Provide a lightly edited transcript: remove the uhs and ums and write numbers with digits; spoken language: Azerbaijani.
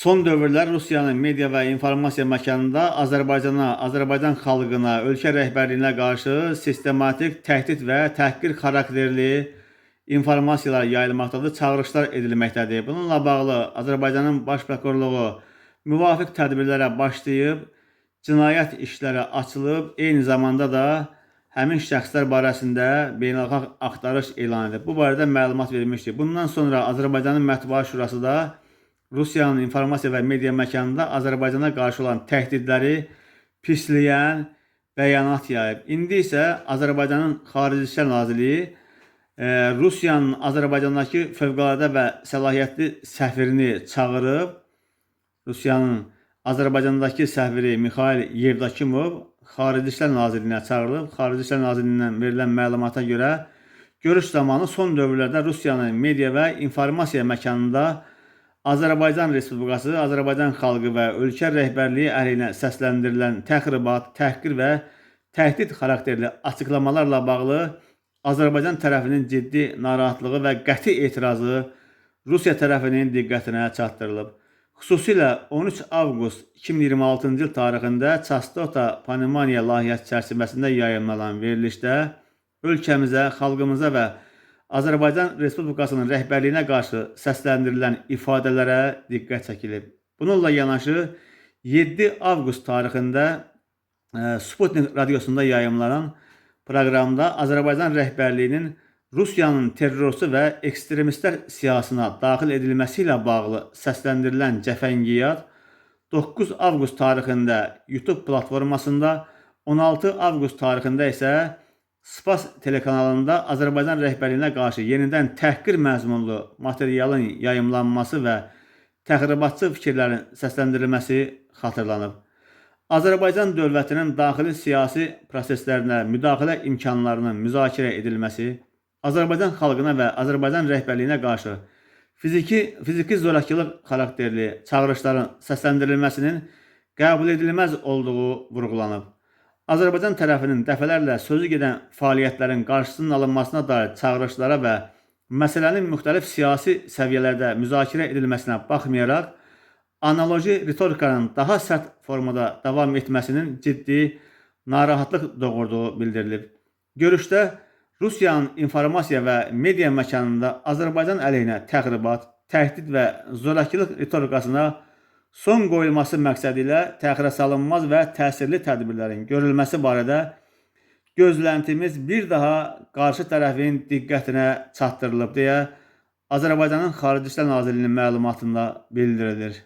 Son dövrlər Rusiyanın media və informasiya məkanında Azərbaycana, Azərbaycan xalqına, ölkə rəhbərliyinə qarşı sistematik təhdid və təhqir xarakterli informasiyalar yayılmaqdadır, çağırışlar edilməkdədir. Bununla bağlı Azərbaycanın Baş Prokurorluğu müvafiq tədbirlərə başlayıb, cinayət işləri açılıb, eyni zamanda da həmin şəxslər barəsində beynəlxalq axtarış elan edib. Bu barədə məlumat vermişdir. Bundan sonra Azərbaycanın Mətbuat Şurası da Rusiyanın informasiya və media məkanında Azərbaycana qarşı olan təhdidləri pisləyən bəyanat yayıb. İndi isə Azərbaycanın Xarici İşlər Nazirliyi Rusiyanın Azərbaycandakı fövqəladə və səlahiyyətli səfirini çağırıb. Rusiyanın Azərbaycandakı səfiri Mikhail Yevdokimov Xarici İşlər Nazirliyinə çağırılıb. Xarici İşlər Nazirliyindən verilən məlumata görə görüş zamanı son dövrlərdə Rusiyanın media və informasiya məkanında Azərbaycan Respublikası, Azərbaycan xalqı və ölkə rəhbərliyi əleyhinə səsləndirilən təxribat, təhqir və təhdid xarakterli açıqlamalarla bağlı Azərbaycan tərəfinin ciddi narahatlığı və qəti etirazı Rusiya tərəfinin diqqətinə çatdırılıb. Xüsusilə 13 avqust 2026-cı il tarixində Çastota Panemoniya layihəsi çərçivəsində yayımlanan verilişdə ölkəmizə, xalqımıza və Azərbaycan Respublikasının rəhbərliyinə qarşı səsləndirilən ifadələrə diqqət çəkilib. Bununla yanaşı 7 avqust tarixində Sputnik radiosunda yayımlanan proqramda Azərbaycan rəhbərliyinin Rusiyanın terrorçu və ekstremistlər siyasına daxil edilməsi ilə bağlı səsləndirilən cəfəngiyat 9 avqust tarixində YouTube platformasında, 16 avqust tarixində isə Spas telekanalında Azərbaycan rəhbərliyinə qarşı yenidən təhqir məzmunlu materialın yayımlanması və təxribatçı fikirlərin səsləndirilməsi xatırlanıb. Azərbaycan dövlətinin daxili siyasi proseslərinə müdaxilə imkanlarının müzakirə edilməsi, Azərbaycan xalqına və Azərbaycan rəhbərliyinə qarşı fiziki zorakılıq xarakterli çağırışların səsləndirilməsinin qəbul edilməz olduğu vurğulanıb. Azərbaycan tərəfinin dəfələrlə sözü gedən fəaliyyətlərin qarşısının alınmasına dair çağırışlara və məsələnin müxtəlif siyasi səviyyələrdə müzakirə edilməsinə baxmayaraq, analoji ritorikanın daha sərt formada davam etməsinin ciddi narahatlıq doğurduğu bildirilib. Görüşdə Rusiyanın informasiya və media məkanında Azərbaycan əleyhinə təxribat, təhdid və zorakılıq ritorikasına son qoyulması məqsədi ilə təxirə salınmaz və təsirli tədbirlərin görülməsi barədə gözləntimiz bir daha qarşı tərəfin diqqətinə çatdırılıb deyə Azərbaycanın Xarici İşlər Nazirliyinin məlumatında bildirilir.